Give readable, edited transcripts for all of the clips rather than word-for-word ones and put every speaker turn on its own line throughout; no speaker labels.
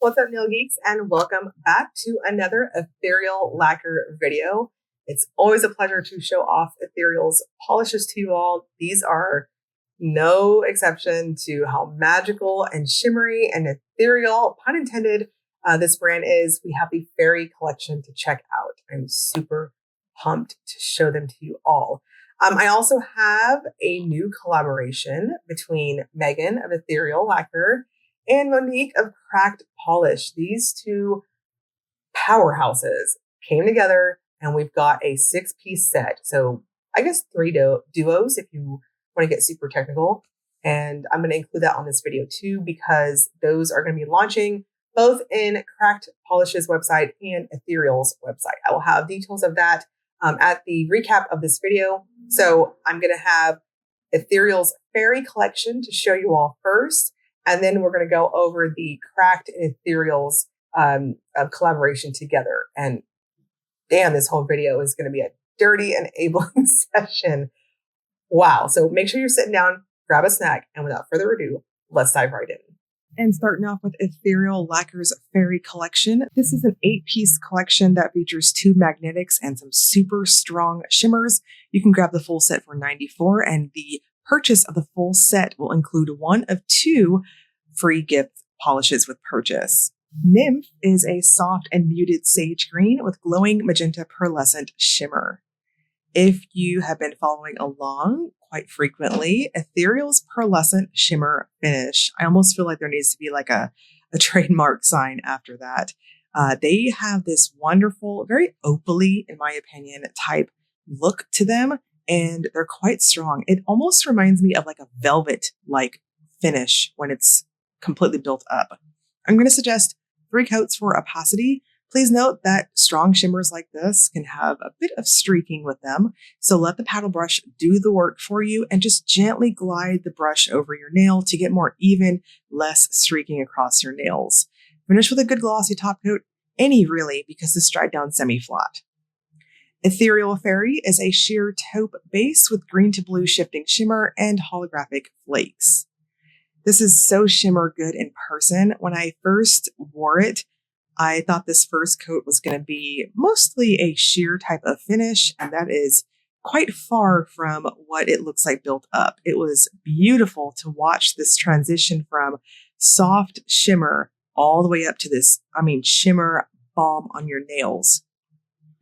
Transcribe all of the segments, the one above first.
What's up, Nail Geeks, and welcome back to another Ethereal Lacquer video. It's always a pleasure to show off Ethereal's polishes to you all. These are no exception to how magical and shimmery and ethereal, pun intended, this brand is. We have the Fairie Collection to check out. I'm super pumped to show them to you all. I also have a new collaboration between Megan of Ethereal Lacquer and Monique of Cracked Polish. These two powerhouses came together and we've got a 6-piece set. So I guess 3 duos if you want to get super technical. And I'm going to include that on this video too, because those are going to be launching both in Cracked Polish's website and Ethereal's website. I will have details of that at the recap of this video. So I'm going to have Ethereal's Fairie Collection to show you all first. And then we're going to go over the Cracked and Ethereal's collaboration together. And damn, this whole video is going to be a dirty enabling session. Wow. So make sure you're sitting down, grab a snack, and without further ado, let's dive right in. And starting off with Ethereal Lacquer's Fairie Collection. This is an 8-piece collection that features 2 magnetics and some super strong shimmers. You can grab the full set for $94, and the purchase of the full set will include 1 of 2 free gift polishes with purchase. Nymph is a soft and muted sage green with glowing magenta pearlescent shimmer. If you have been following along quite frequently, Ethereal's pearlescent shimmer finish, I almost feel like there needs to be like a trademark sign after that. They have this wonderful, very opaly, in my opinion, type look to them, and they're quite strong. It almost reminds me of like a velvet-like finish when it's completely built up. I'm going to suggest 3 coats for opacity. Please note that strong shimmers like this can have a bit of streaking with them, so let the paddle brush do the work for you and just gently glide the brush over your nail to get more even, less streaking across your nails. Finish with a good glossy top coat, any really, because this dried down semi-flat. Ethereal Fairy is a sheer taupe base with green to blue shifting shimmer and holographic flakes. This is so shimmer good in person. When I first wore it, I thought this first coat was going to be mostly a sheer type of finish, and that is quite far from what it looks like built up. It was beautiful to watch this transition from soft shimmer all the way up to this, shimmer balm on your nails.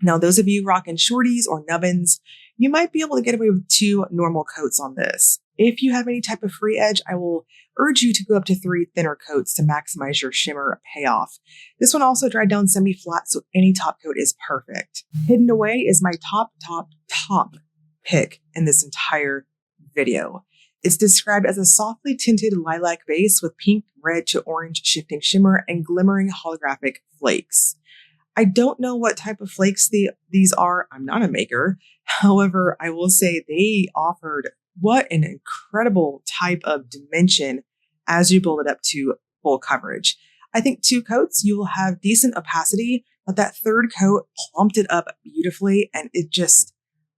Now, those of you rocking shorties or nubbins, you might be able to get away with 2 normal coats on this. If you have any type of free edge, I will urge you to go up to 3 thinner coats to maximize your shimmer payoff. This one also dried down semi-flat, so any top coat is perfect. Hidden away is my top pick in this entire video. It's described as a softly tinted lilac base with pink, red to orange shifting shimmer and glimmering holographic flakes. I don't know what type of flakes these are. I'm not a maker. However, I will say they offered what an incredible type of dimension as you build it up to full coverage. I think 2 coats, you will have decent opacity, but that 3rd coat plumped it up beautifully. And it just,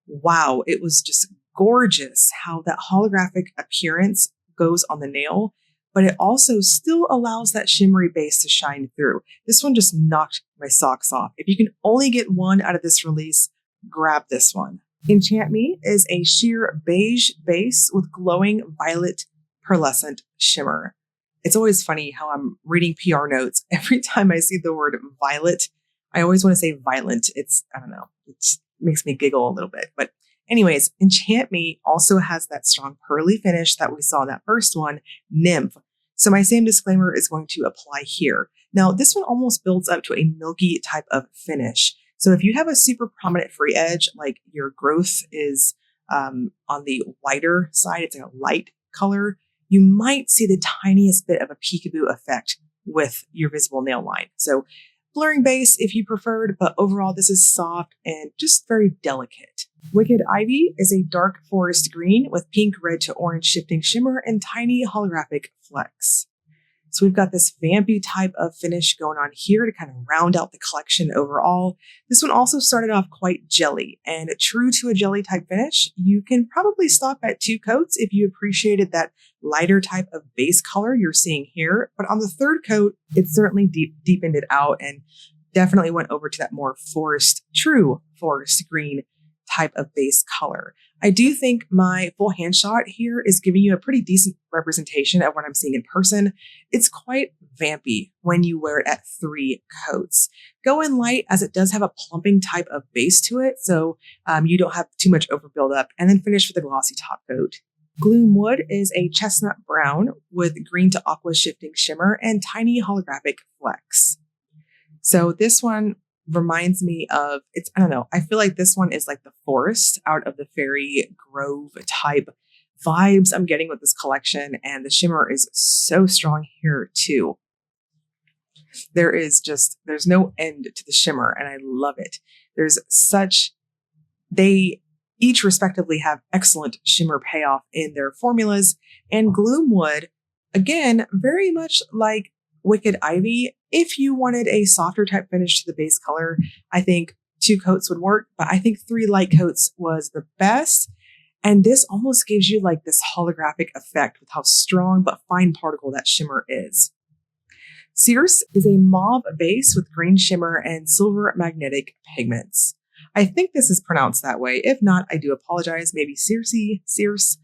wow, it was just gorgeous how that holographic appearance goes on the nail, but it also still allows that shimmery base to shine through. This one just knocked my socks off. If you can only get one out of this release, grab this one. Enchant Me is a sheer beige base with glowing violet pearlescent shimmer. It's always funny how I'm reading PR notes. Every time I see the word violet, I always want to say violent. I don't know, it makes me giggle a little bit. But anyways, Enchant Me also has that strong pearly finish that we saw in that first one, Nymph. So my same disclaimer is going to apply here. Now, this one almost builds up to a milky type of finish. So if you have a super prominent free edge, like your growth is on the whiter side, it's like a light color, you might see the tiniest bit of a peekaboo effect with your visible nail line. So blurring base if you preferred, but overall this is soft and just very delicate. Wicked Ivy is a dark forest green with pink, red to orange shifting shimmer and tiny holographic flecks. So we've got this vampy type of finish going on here to kind of round out the collection overall. This one also started off quite jelly, and true to a jelly type finish, you can probably stop at 2 coats if you appreciated that lighter type of base color you're seeing here. But on the 3rd coat, it certainly deepened it out and definitely went over to that more true forest green type of base color. I do think my full hand shot here is giving you a pretty decent representation of what I'm seeing in person. It's quite vampy when you wear it at 3 coats. Go in light, as it does have a plumping type of base to it, so you don't have too much overbuild up, and then finish with a glossy top coat. Gloom Wood is a chestnut brown with green to aqua shifting shimmer and tiny holographic flecks. So this one reminds me of, I don't know, I feel like this one is like the forest out of the Fairy Grove type vibes I'm getting with this collection, and the shimmer is so strong here too. There's no end to the shimmer, and I love it. They each respectively have excellent shimmer payoff in their formulas, and Gloom Wood, again, very much like Wicked Ivy. If you wanted a softer type finish to the base color, I think 2 coats would work, but I think 3 light coats was the best. And this almost gives you like this holographic effect with how strong but fine particle that shimmer is. Circe is a mauve base with green shimmer and silver magnetic pigments. I think this is pronounced that way. If not, I do apologize. Maybe Circe.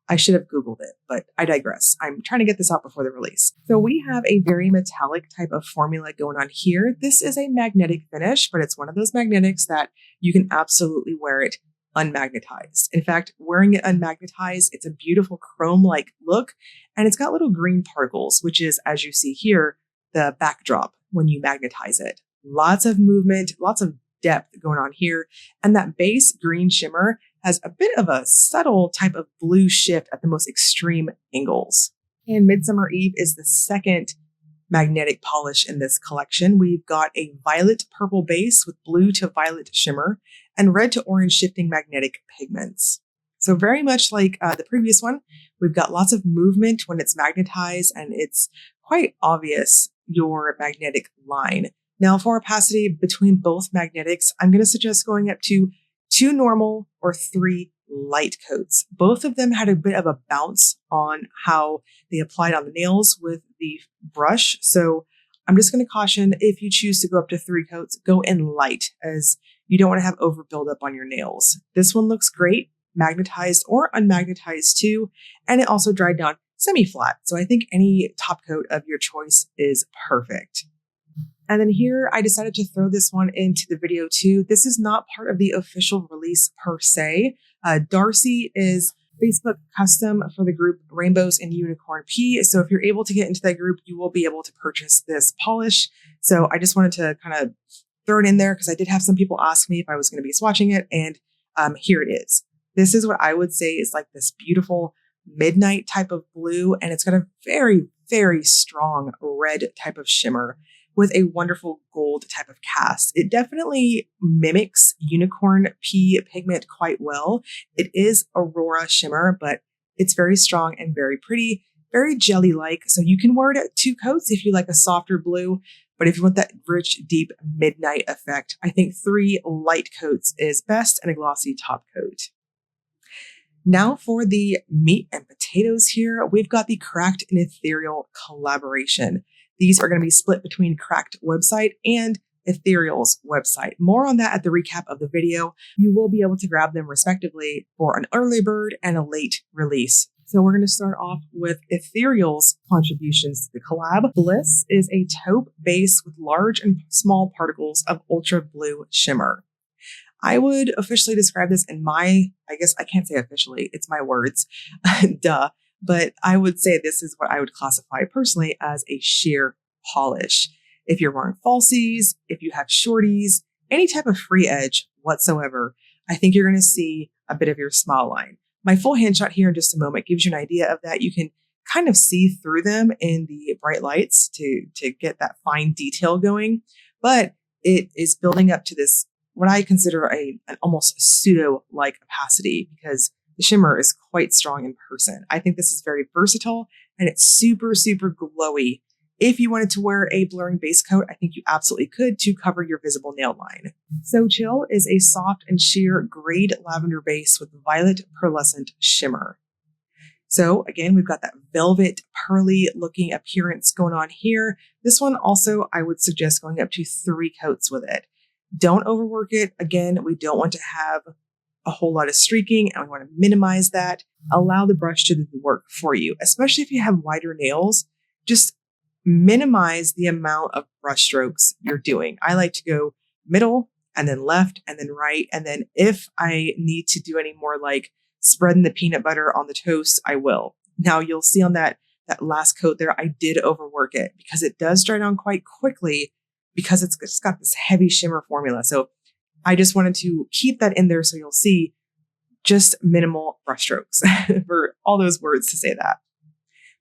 I should have Googled it, but I digress. I'm trying to get this out before the release. So we have a very metallic type of formula going on here. This is a magnetic finish, but it's one of those magnetics that you can absolutely wear it unmagnetized. In fact, wearing it unmagnetized, it's a beautiful chrome-like look, and it's got little green particles, which is, as you see here, the backdrop when you magnetize it. Lots of movement, lots of depth going on here, and that base green shimmer has a bit of a subtle type of blue shift at the most extreme angles. And Midsummer Eve is the second magnetic polish in this collection. We've got a violet purple base with blue to violet shimmer and red to orange shifting magnetic pigments. So very much like the previous one, we've got lots of movement when it's magnetized, and it's quite obvious your magnetic line. Now for opacity between both magnetics, I'm going to suggest going up to 2 normal or 3 light coats. Both of them had a bit of a bounce on how they applied on the nails with the brush. So I'm just going to caution, if you choose to go up to 3 coats, go in light, as you don't want to have over buildup on your nails. This one looks great, magnetized or unmagnetized too, and it also dried down semi-flat. So I think any top coat of your choice is perfect. And then here, I decided to throw this one into the video too. This is not part of the official release per se. Darcy is Facebook custom for the group Rainbows and Unicorn Pea. So if you're able to get into that group, you will be able to purchase this polish. So I just wanted to kind of throw it in there because I did have some people ask me if I was going to be swatching it. And here it is. This is what I would say is like this beautiful midnight type of blue. And it's got a very, very strong red type of shimmer with a wonderful gold type of cast. It definitely mimics unicorn pea pigment quite well. It is Aurora shimmer, but it's very strong and very pretty, very jelly-like. So you can wear it at 2 coats if you like a softer blue, but if you want that rich, deep midnight effect, I think 3 light coats is best and a glossy top coat. Now for the meat and potatoes here, we've got the Cracked and Ethereal collaboration. These are going to be split between Cracked website and Ethereal's website. More on that at the recap of the video. You will be able to grab them respectively for an early bird and a late release. So we're going to start off with Ethereal's contributions to the collab. Bliss is a taupe base with large and small particles of ultra blue shimmer. I would officially describe this I guess I can't say officially, it's my words, duh. But I would say this is what I would classify personally as a sheer polish. If you're wearing falsies, if you have shorties, any type of free edge whatsoever, I think you're going to see a bit of your smile line. My full hand shot here in just a moment gives you an idea of that. You can kind of see through them in the bright lights to get that fine detail going. But it is building up to this, what I consider an almost pseudo-like opacity, because the shimmer is quite strong in person. I think this is very versatile, and it's super, super glowy If you wanted to wear a blurring base coat, I think you absolutely could to cover your visible nail line. So Chill is a soft and sheer grade lavender base with violet pearlescent shimmer. So again, we've got that velvet pearly looking appearance going on here. This one also, I would suggest going up to 3 coats with it. Don't overwork it. Again, we don't want to have a whole lot of streaking and we want to minimize that. Allow the brush to do the work for you, especially if you have wider nails. Just minimize the amount of brush strokes you're doing. I like to go middle and then left and then right. And then if I need to do any more like spreading the peanut butter on the toast, I will. Now you'll see on that last coat there, I did overwork it because it does dry down quite quickly because it's just got this heavy shimmer formula. So I just wanted to keep that in there so you'll see just minimal brush strokes for all those words to say that.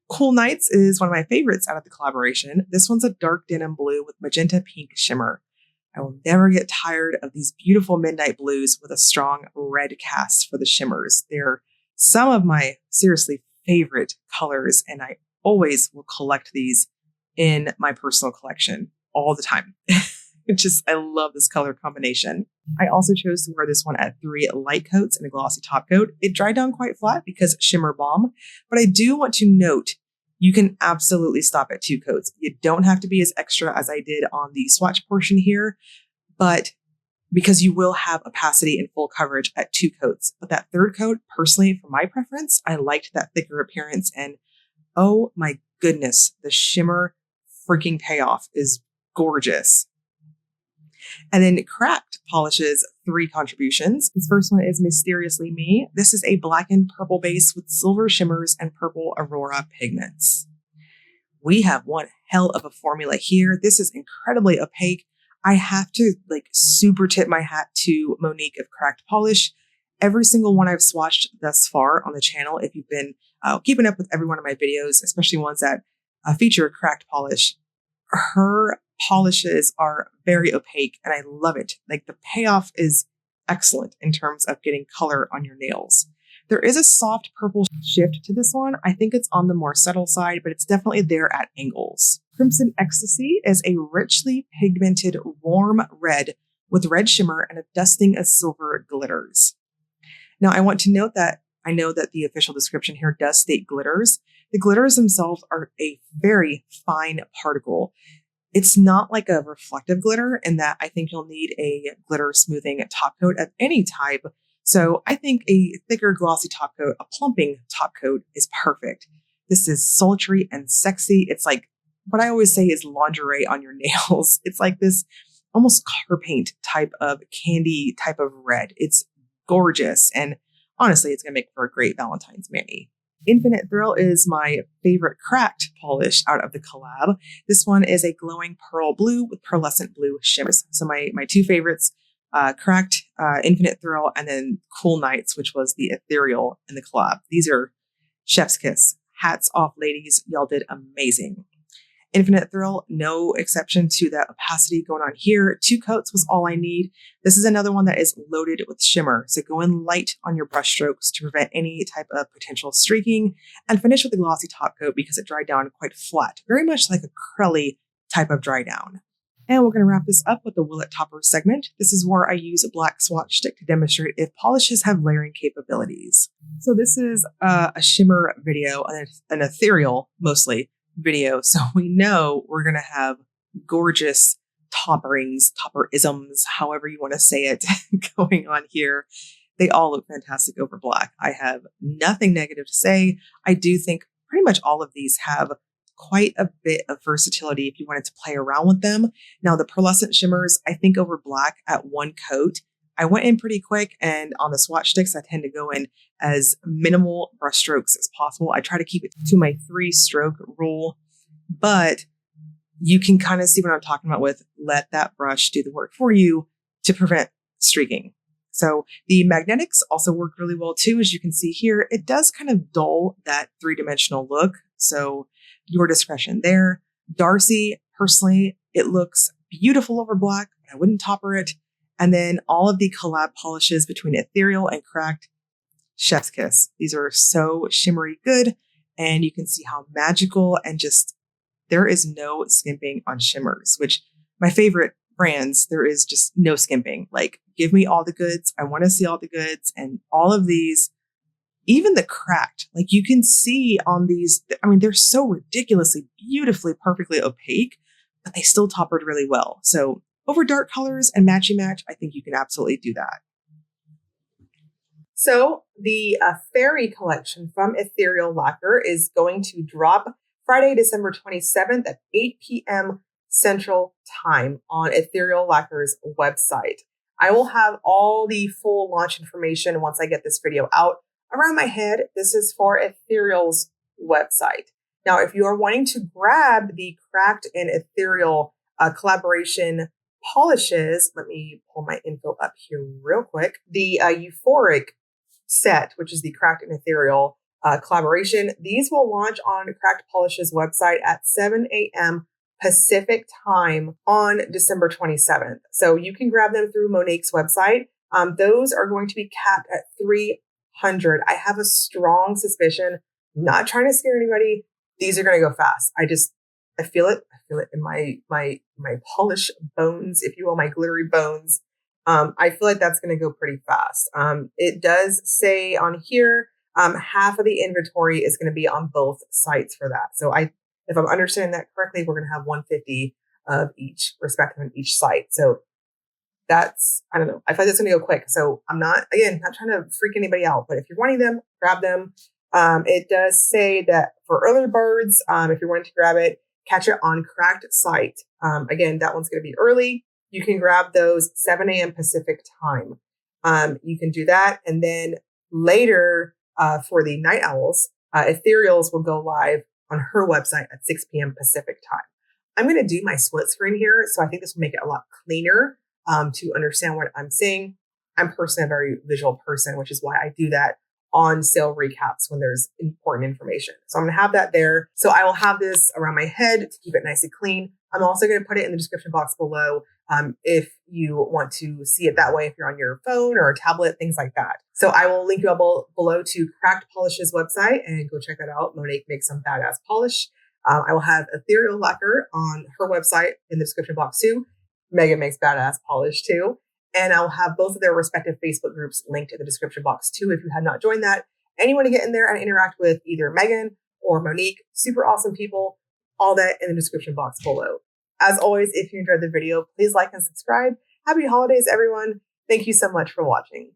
Cool Nights is one of my favorites out of the collaboration. This one's a dark denim blue with magenta pink shimmer. I will never get tired of these beautiful midnight blues with a strong red cast for the shimmers. They're some of my seriously favorite colors, and I always will collect these in my personal collection all the time. I love this color combination. I also chose to wear this one at 3 light coats and a glossy top coat. It dried down quite flat because shimmer bomb, but I do want to note you can absolutely stop at 2 coats. You don't have to be as extra as I did on the swatch portion here, but because you will have opacity and full coverage at 2 coats. But that 3rd coat, personally, for my preference, I liked that thicker appearance. And oh my goodness, the shimmer freaking payoff is gorgeous. And then Cracked polishes 3 contributions. This first one is Mysteriously Me. This is a black and purple base with silver shimmers and purple aurora pigments. We have one hell of a formula here. This is incredibly opaque. I have to super tip my hat to Monique of Cracked Polish. Every single one I've swatched thus far on the channel, if you've been keeping up with every one of my videos, especially ones that feature Cracked Polish, her polishes are very opaque and I love it. The payoff is excellent in terms of getting color on your nails. There is a soft purple shift to this one. I think it's on the more subtle side, but it's definitely there at angles. Crimson Ecstasy is a richly pigmented warm red with red shimmer and a dusting of silver glitters. Now I want to note that I know that the official description here does state glitters. The glitters themselves are a very fine particle. It's not like a reflective glitter in that I think you'll need a glitter smoothing top coat of any type. So I think a thicker glossy top coat, a plumping top coat is perfect. This is sultry and sexy. It's like what I always say is lingerie on your nails. It's like this almost car paint type of candy type of red. It's gorgeous. And honestly, it's going to make for a great Valentine's mani. Infinite Thrill is my favorite Cracked polish out of the collab. This one is a glowing pearl blue with pearlescent blue shimmers. So my 2 favorites, Cracked, Infinite Thrill, and then Cool Nights, which was the Ethereal in the collab. These are chef's kiss. Hats off, ladies. Y'all did amazing. Infinite Thrill, no exception to that opacity going on here. 2 coats was all I need. This is another one that is loaded with shimmer. So go in light on your brush strokes to prevent any type of potential streaking and finish with a glossy top coat because it dried down quite flat, very much like a curly type of dry down. And we're going to wrap this up with the Will It Topper segment. This is where I use a black swatch stick to demonstrate if polishes have layering capabilities. So this is a shimmer video, an ethereal mostly video. So we know we're going to have gorgeous topperings, topperisms, however you want to say it, going on here. They all look fantastic over black. I have nothing negative to say. I do think pretty much all of these have quite a bit of versatility if you wanted to play around with them. Now the pearlescent shimmers, I think over black at 1 coat, I went in pretty quick, and on the swatch sticks, I tend to go in as minimal brush strokes as possible. I try to keep it to my 3-stroke rule, but you can kind of see what I'm talking about with let that brush do the work for you to prevent streaking. So the magnetics also work really well too. As you can see here, it does kind of dull that 3-dimensional look. So your discretion there. Darcy, personally, it looks beautiful over black. I wouldn't topper it. And then all of the collab polishes between Ethereal and Cracked, chef's kiss. These are so shimmery good. And you can see how magical and just there is no skimping on shimmers, which my favorite brands, there is just no skimping. Like, give me all the goods. I want to see all the goods. And all of these, even the cracked, like you can see on these, I mean, they're so ridiculously, beautifully, perfectly opaque, but they still toppered really well. So over dark colors and matchy match, I think you can absolutely do that. So the Fairie Collection from Ethereal Lacquer is going to drop Friday, December 27th at 8 p.m. Central Time on Ethereal Lacquer's website. I will have all the full launch information once I get this video out. Around my head, this is for Ethereal's website. Now, if you are wanting to grab the Cracked and Ethereal collaboration polishes, let me pull my info up here real quick. The Euphoric set, which is the Cracked and Ethereal collaboration, these will launch on Cracked Polish's website at 7 a.m. Pacific time on December 27th. So you can grab them through Monique's website. Those are going to be capped at 300. I have a strong suspicion, not trying to scare anybody, these are going to go fast. I feel it. I feel it in my polish bones, if you will, my glittery bones. I feel like that's going to go pretty fast. It does say on here, half of the inventory is going to be on both sites for that. So if I'm understanding that correctly, we're going to have 150 of each, respective on each site. So that's, I don't know. I feel like that's going to go quick. So I'm not trying to freak anybody out, but if you're wanting them, grab them. It does say that for early birds, if you're wanting to grab it, catch it on Cracked site. Again, that one's going to be early. You can grab those 7 a.m. Pacific time. You can do that. And then later for the night owls, Ethereals will go live on her website at 6 p.m. Pacific time. I'm going to do my split screen here. So I think this will make it a lot cleaner to understand what I'm saying. I'm personally a very visual person, which is why I do that on sale recaps when there's important information. So I'm going to have that there. So I will have this around my head to keep it nice and clean. I'm also going to put it in the description box below if you want to see it that way, if you're on your phone or a tablet, things like that. So I will link you up below to Cracked Polish's website and go check that out. Monique makes some badass polish. I will have Ethereal Lacquer on her website in the description box too. Megan makes badass polish too. And I'll have both of their respective Facebook groups linked in the description box too if you had not joined that. And you want to get in there and interact with either Megan or Monique, super awesome people, all that in the description box below. As always, if you enjoyed the video, please like and subscribe. Happy holidays, everyone. Thank you so much for watching.